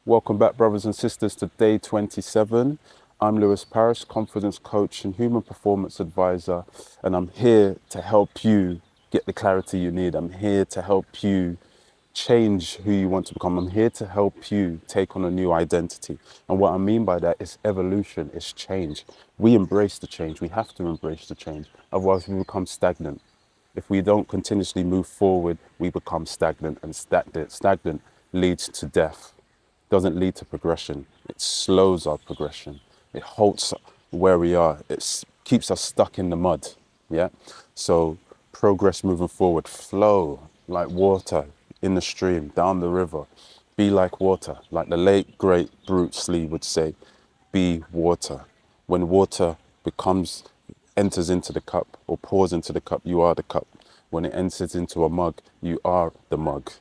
Welcome back, brothers and sisters, to day 27. I'm Lewis Parrish, confidence coach and human performance advisor, and I'm here to help you get the clarity you need. I'm here to help you change who you want to become. I'm here to help you take on a new identity. And what I mean by that is evolution, it's change. We embrace the change. We have to embrace the change. Otherwise, we become stagnant. If we don't continuously move forward, we become stagnant, and stagnant leads to death. Doesn't lead to progression. It slows our progression. It halts where we are. It keeps us stuck in the mud. Yeah. So progress moving forward. Flow like water in the stream, down the river. Be like water. Like the late great Bruce Lee would say, be water. When water enters into the cup or pours into the cup, you are the cup. When it enters into a mug, you are the mug.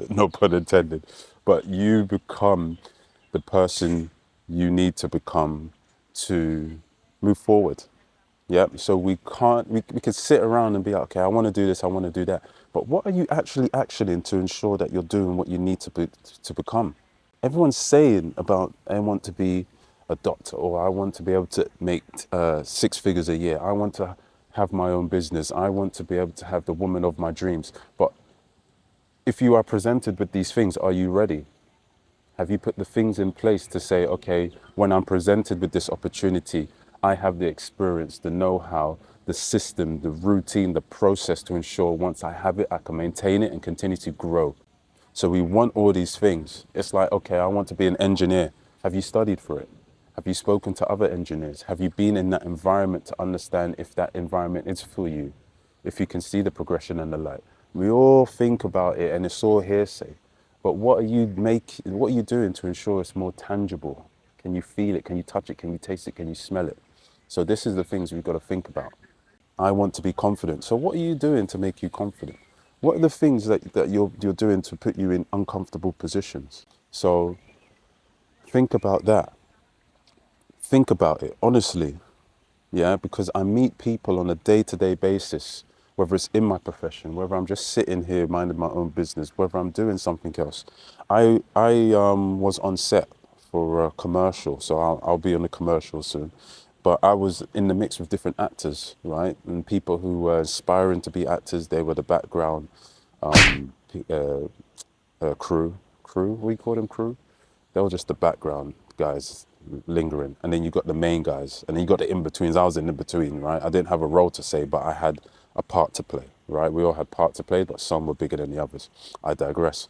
No pun intended. But you become the person you need to become to move forward. Yeah. So we can sit around and be like, okay, I want to do this, I want to do that. But what are you actually actioning to ensure that you're doing what you need to become? Everyone's saying about, I want to be a doctor, or I want to be able to make 6 figures a year. I want to have my own business. I want to be able to have the woman of my dreams. But if you are presented with these things, are you ready? Have you put the things in place to say, okay, when I'm presented with this opportunity, I have the experience, the know-how, the system, the routine, the process to ensure once I have it, I can maintain it and continue to grow. So we want all these things. It's like, okay, I want to be an engineer. Have you studied for it? Have you spoken to other engineers? Have you been in that environment to understand if that environment is for you? If you can see the progression and the light. We all think about it and it's all hearsay. But what are you doing to ensure it's more tangible? Can you feel it? Can you touch it? Can you taste it? Can you smell it? So this is the things we've got to think about. I want to be confident. So what are you doing to make you confident? What are the things that you're doing to put you in uncomfortable positions? So think about that. Think about it, honestly. Yeah, because I meet people on a day-to-day basis, whether it's in my profession, whether I'm just sitting here minding my own business, whether I'm doing something else. I was on set for a commercial, so I'll be on a commercial soon. But I was in the mix with different actors, right? And people who were aspiring to be actors, they were the background crew, we call them crew. They were just the background guys lingering. And then you got the main guys, and then you got the in-betweens. I was in between, right? I didn't have a role to say, but I had a part to play, right? We all had part to play, but some were bigger than the others. I digress.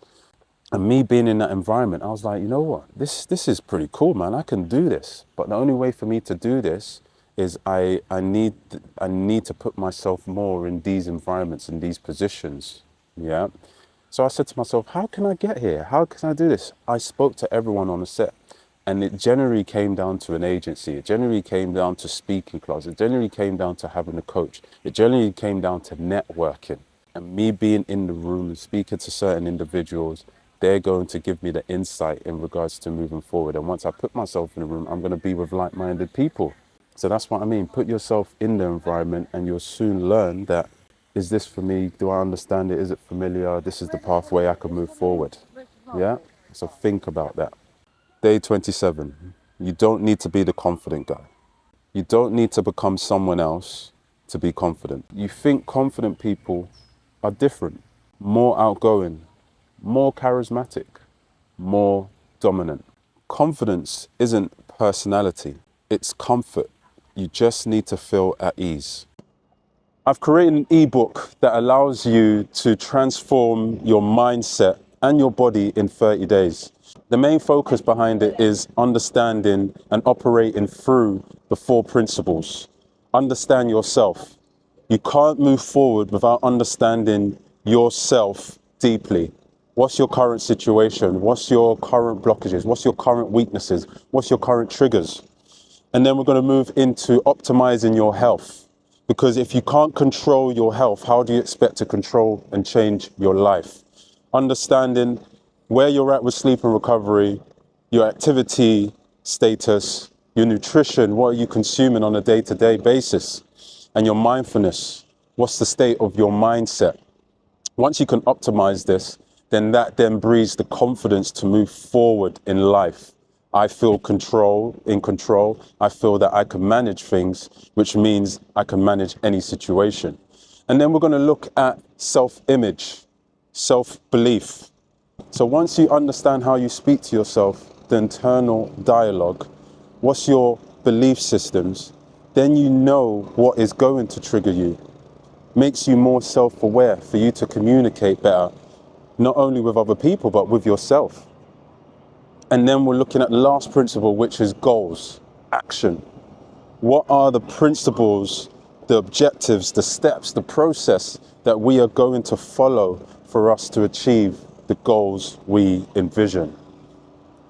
And me being in that environment, I was like, you know what? This is pretty cool, man. I can do this. But the only way for me to do this is I need to put myself more in these environments, in these positions. Yeah. So I said to myself, how can I get here? How can I do this? I spoke to everyone on the set, and it generally came down to an agency. It generally came down to speaking class. It generally came down to having a coach. It generally came down to networking. And me being in the room and speaking to certain individuals, they're going to give me the insight in regards to moving forward. And once I put myself in the room, I'm going to be with like-minded people. So that's what I mean. Put yourself in the environment and you'll soon learn that, is this for me? Do I understand it? Is it familiar? This is the pathway I can move forward. Yeah? So think about that. Day 27. You don't need to be the confident guy. You don't need to become someone else to be confident. You think confident people are different, more outgoing, more charismatic, more dominant. Confidence isn't personality, it's comfort. You just need to feel at ease. I've created an ebook that allows you to transform your mindset and your body in 30 days. The main focus behind it is understanding and operating through the 4 principles. Understand yourself. You can't move forward without understanding yourself deeply. What's your current situation? What's your current blockages? What's your current weaknesses? What's your current triggers? And then we're going to move into optimizing your health. Because if you can't control your health, how do you expect to control and change your life? Understanding where you're at with sleep and recovery, your activity status, your nutrition, what are you consuming on a day-to-day basis, and your mindfulness. What's the state of your mindset? Once you can optimize this, then that then breeds the confidence to move forward in life. I feel in control. I feel that I can manage things, which means I can manage any situation. And then we're going to look at self-image, self-belief. So once you understand how you speak to yourself, the internal dialogue, what's your belief systems, then you know what is going to trigger you. Makes you more self-aware for you to communicate better, not only with other people, but with yourself. And then we're looking at the last principle, which is goals, action. What are the principles, the objectives, the steps, the process that we are going to follow for us to achieve the goals we envision?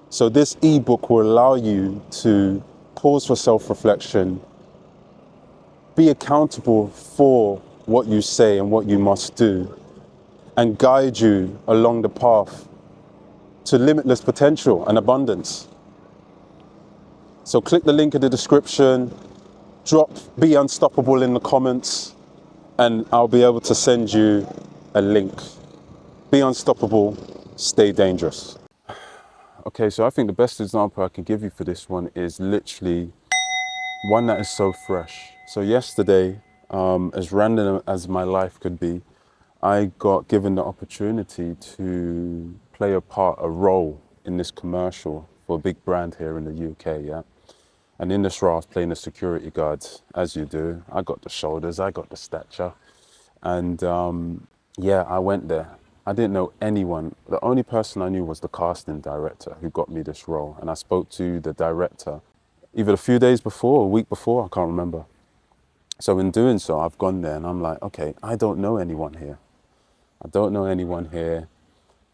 So this ebook will allow you to pause for self-reflection, be accountable for what you say and what you must do, and guide you along the path to limitless potential and abundance. So click the link in the description, drop Be Unstoppable in the comments, and I'll be able to send you a link. Be unstoppable, stay dangerous. Okay, so I think the best example I can give you for this one is literally one that is so fresh. So yesterday, as random as my life could be, I got given the opportunity to play a role in this commercial for a big brand here in the UK, yeah? And in this role, I was playing a security guard, as you do. I got the shoulders, I got the stature. And yeah, I went there. I didn't know anyone. The only person I knew was the casting director who got me this role. And I spoke to the director either a few days before or a week before, I can't remember. So in doing so, I've gone there and I'm like, okay, I don't know anyone here. I don't know anyone here,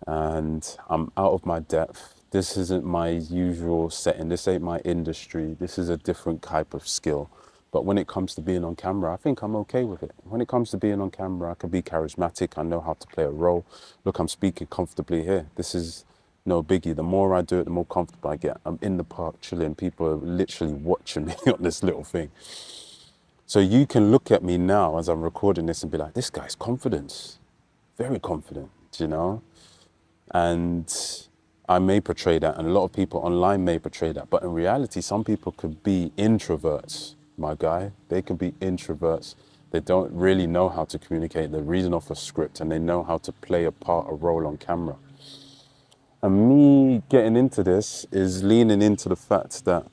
and I'm out of my depth. This isn't my usual setting. This ain't my industry. This is a different type of skill. But when it comes to being on camera, I think I'm okay with it. When it comes to being on camera, I can be charismatic. I know how to play a role. Look, I'm speaking comfortably here. This is no biggie. The more I do it, the more comfortable I get. I'm in the park chilling. People are literally watching me on this little thing. So you can look at me now as I'm recording this and be like, this guy's confident, very confident, you know? And I may portray that, and a lot of people online may portray that, but in reality, some people could be introverts, my guy. They can be introverts. They don't really know how to communicate. They're reading off a script and they know how to play a role on camera. And me getting into this is leaning into the fact that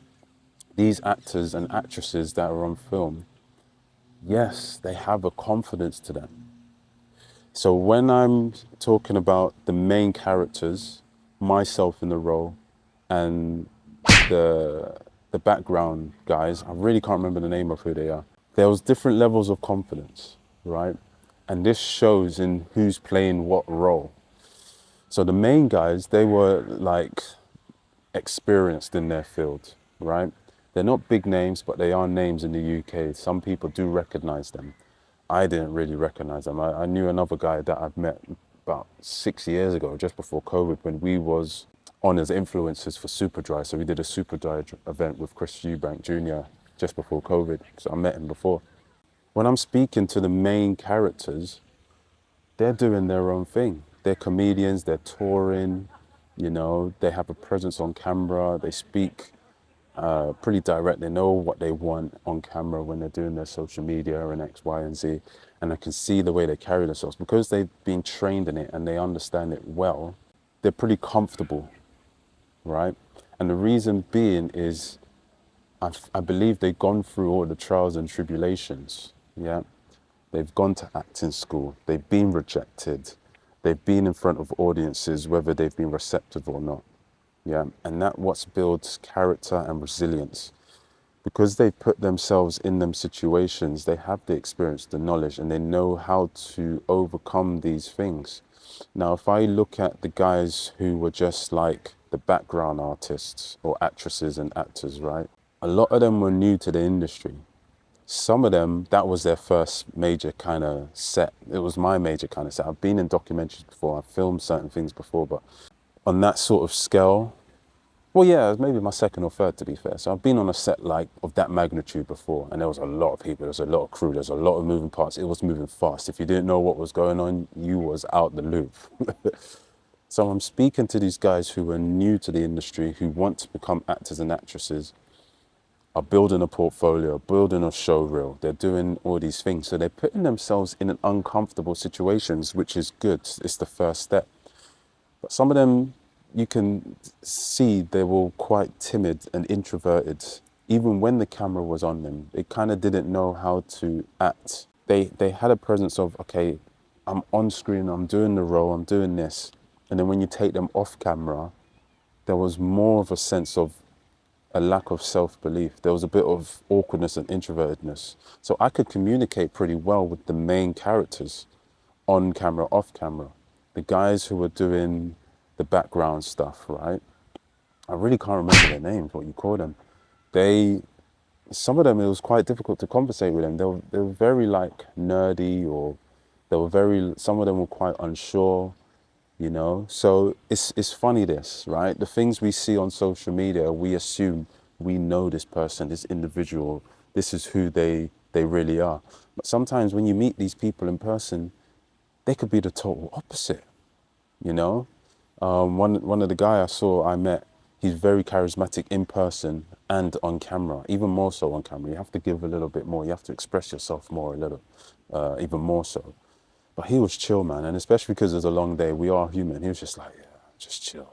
these actors and actresses that are on film, yes, they have a confidence to them. So when I'm talking about the main characters, myself in the role, and the background guys, I really can't remember the name of who they are. There was different levels of confidence, right? And this shows in who's playing what role. So the main guys, they were like experienced in their field, right? They're not big names, but they are names in the UK. Some people do recognize them. I didn't really recognize them. I knew another guy that I've met about 6 years ago, just before COVID, when we was on as influencers for Superdry. So we did a Superdry event with Chris Eubank Jr. just before COVID. So I met him before. When I'm speaking to the main characters, they're doing their own thing. They're comedians, they're touring, you know, they have a presence on camera, they speak pretty direct. They know what they want on camera when they're doing their social media and X, Y, and Z. And I can see the way they carry themselves. Because they've been trained in it and they understand it well, they're pretty comfortable, right? And the reason being is I believe they've gone through all the trials and tribulations, yeah? They've gone to acting school, they've been rejected, they've been in front of audiences, whether they've been receptive or not. Yeah, and that what builds character and resilience. Because they've put themselves in them situations, they have the experience, the knowledge, and they know how to overcome these things. Now, if I look at the guys who were just like the background artists or actresses and actors, right? A lot of them were new to the industry. Some of them, that was their first major kind of set. It was my major kind of set. I've been in documentaries before, I've filmed certain things before, but on that sort of scale, well, yeah, it was maybe my second or third, to be fair. So I've been on a set like of that magnitude before, and there was a lot of people, there was a lot of crew, there was a lot of moving parts. It was moving fast. If you didn't know what was going on, you was out the loop. So I'm speaking to these guys who are new to the industry, who want to become actors and actresses, are building a portfolio, building a show reel. They're doing all these things. So they're putting themselves in an uncomfortable situations, which is good. It's the first step. But some of them, you can see they were quite timid and introverted. Even when the camera was on them, they kind of didn't know how to act. They had a presence of, okay, I'm on screen, I'm doing the role, I'm doing this. And then when you take them off camera, there was more of a sense of a lack of self-belief. There was a bit of awkwardness and introvertedness. So I could communicate pretty well with the main characters on camera, off camera. The guys who were doing the background stuff, right? I really can't remember their names, what you call them. Some of them, it was quite difficult to conversate with them. They were very like nerdy, or some of them were quite unsure, you know. So it's funny this, right? The things we see on social media, we assume we know this person, this individual, this is who they really are. But sometimes when you meet these people in person, they could be the total opposite, you know. One of the guy I met, he's very charismatic in person and on camera, even more so on camera. You have to give a little bit more. You have to express yourself more a little, even more so. But he was chill, man, and especially because it's a long day. We are human. He was just like, yeah, just chill.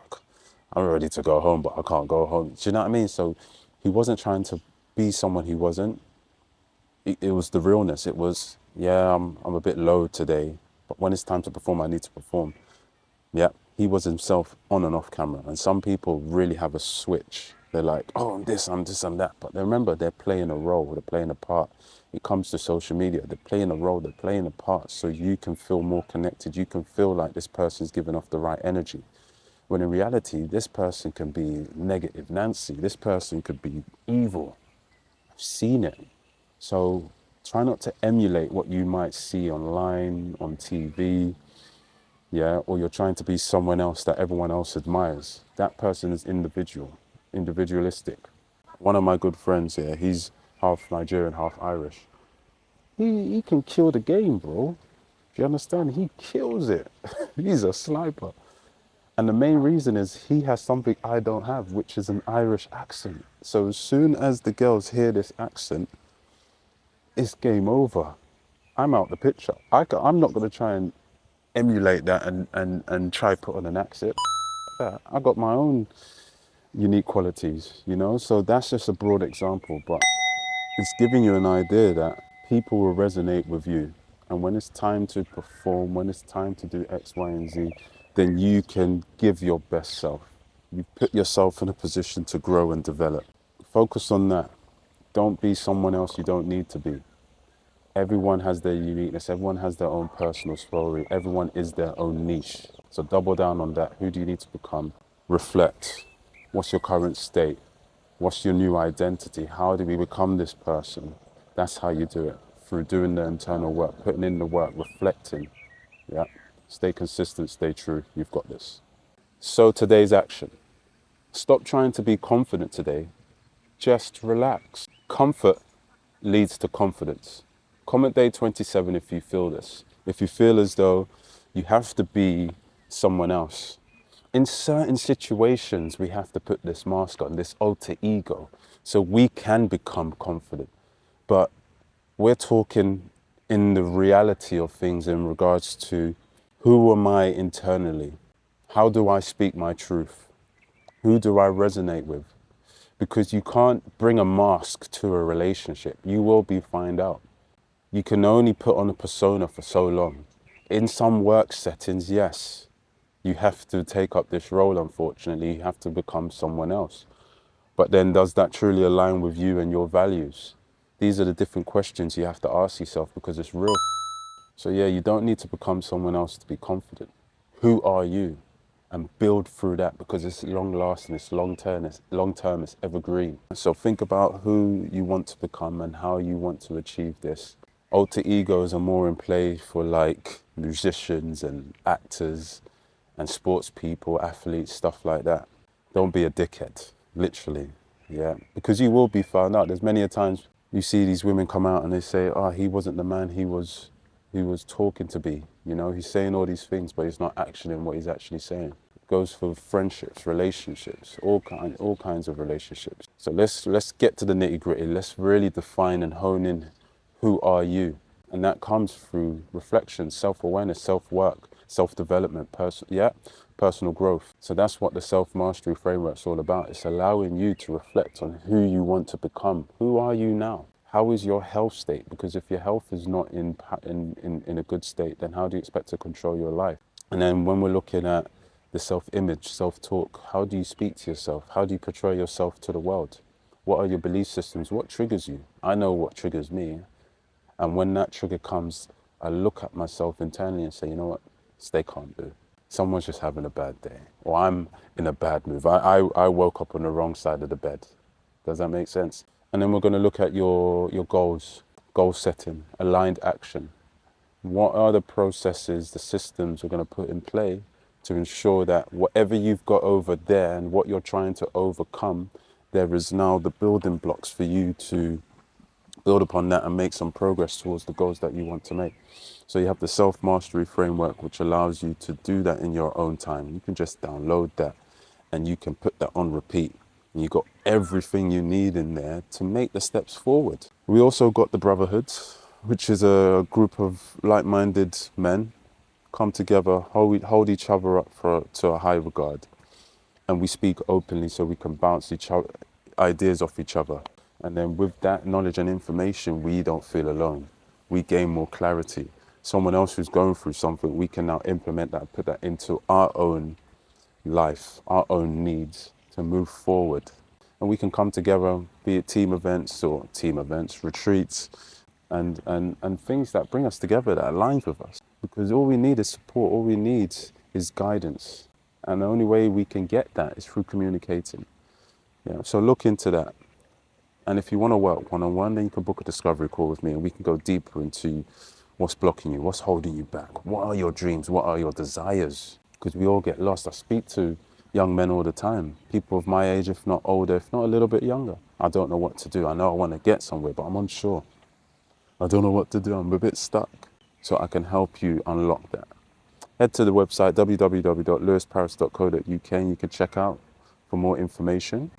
I'm ready to go home, but I can't go home. Do you know what I mean? So he wasn't trying to be someone he wasn't. It was the realness. It was, yeah, I'm a bit low today, but when it's time to perform, I need to perform. Yeah, he was himself on and off camera. And some people really have a switch. They're like, oh, I'm this, I'm that. But they remember, they're playing a role, they're playing a part. It comes to social media, they're playing a role, they're playing a part. So you can feel more connected. You can feel like this person's giving off the right energy. When in reality, this person can be negative Nancy. This person could be evil. I've seen it. So try not to emulate what you might see online, on TV, yeah, or you're trying to be someone else that everyone else admires. That person is individualistic. One of my good friends here, he's half Nigerian, half Irish. He can kill the game, bro. Do you understand? He kills it. He's a sniper. And the main reason is he has something I don't have, which is an Irish accent. So as soon as the girls hear this accent, it's game over. I'm out the picture. I'm not going to try and emulate that and try put on an accent. I got my own unique qualities, you know? So that's just a broad example, but it's giving you an idea that people will resonate with you. And when it's time to perform, when it's time to do X, Y, and Z, then you can give your best self. You put yourself in a position to grow and develop. Focus on that. Don't be someone else you don't need to be. Everyone has their uniqueness. Everyone has their own personal story. Everyone is their own niche. So double down on that. Who do you need to become? Reflect. What's your current state? What's your new identity? How do we become this person? That's how you do it. Through doing the internal work, putting in the work, reflecting. Yeah. Stay consistent, stay true. You've got this. So today's action. Stop trying to be confident today. Just relax. Comfort leads to confidence. Comment day 27 if you feel this. If you feel as though you have to be someone else. In certain situations, we have to put this mask on, this alter ego, so we can become confident. But we're talking in the reality of things in regards to who am I internally? How do I speak my truth? Who do I resonate with? Because you can't bring a mask to a relationship. You will be found out. You can only put on a persona for so long. In some work settings, yes, you have to take up this role, unfortunately. You have to become someone else. But then does that truly align with you and your values? These are the different questions you have to ask yourself because it's real. So yeah, you don't need to become someone else to be confident. Who are you? And build through that because it's long lasting, it's long term, it's evergreen. So think about who you want to become and how you want to achieve this. Alter egos are more in play for like musicians and actors and sports people, athletes, stuff like that. Don't be a dickhead, literally, yeah. Because you will be found out. There's many a times you see these women come out and they say, oh, he wasn't the man he was talking to be. You know, he's saying all these things, but he's not actioning what he's actually saying. Goes for friendships, relationships, all kinds of relationships. So let's get to the nitty gritty. Let's really define and hone in who are you, and that comes through reflection, self-awareness, self-work, self-development, personal growth. So that's what the self-mastery framework's all about. It's allowing you to reflect on who you want to become. Who are you now? How is your health state? Because if your health is not in a good state, then how do you expect to control your life? And then when we're looking at the self-image, self-talk, how do you speak to yourself? How do you portray yourself to the world? What are your belief systems? What triggers you? I know what triggers me. And when that trigger comes, I look at myself internally and say, you know what, stay calm, dude. Someone's just having a bad day, or I'm in a bad mood. I woke up on the wrong side of the bed. Does that make sense? And then we're going to look at your goals, goal setting, aligned action. What are the processes, the systems we're going to put in play to ensure that whatever you've got over there and what you're trying to overcome, there is now the building blocks for you to build upon that and make some progress towards the goals that you want to make. So you have the self-mastery framework, which allows you to do that in your own time. You can just download that and you can put that on repeat. And you've got everything you need in there to make the steps forward. We also got the Brotherhoods, which is a group of like-minded men come together, hold each other up to a high regard. And we speak openly so we can bounce ideas off each other. And then with that knowledge and information, we don't feel alone. We gain more clarity. Someone else who's going through something, we can now implement that, put that into our own life, our own needs to move forward. And we can come together, be it team events, retreats, and things that bring us together, that aligns with us. Because all we need is support, all we need is guidance. And the only way we can get that is through communicating. Yeah, so look into that. And if you want to work one-on-one, then you can book a discovery call with me and we can go deeper into what's blocking you, what's holding you back, what are your dreams, what are your desires? Because we all get lost. I speak to young men all the time, people of my age, if not older, if not a little bit younger. I don't know what to do. I know I want to get somewhere, but I'm unsure. I don't know what to do. I'm a bit stuck. So I can help you unlock that. Head to the website www.lewisparis.co.uk and you can check out for more information.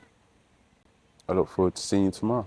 I look forward to seeing you tomorrow.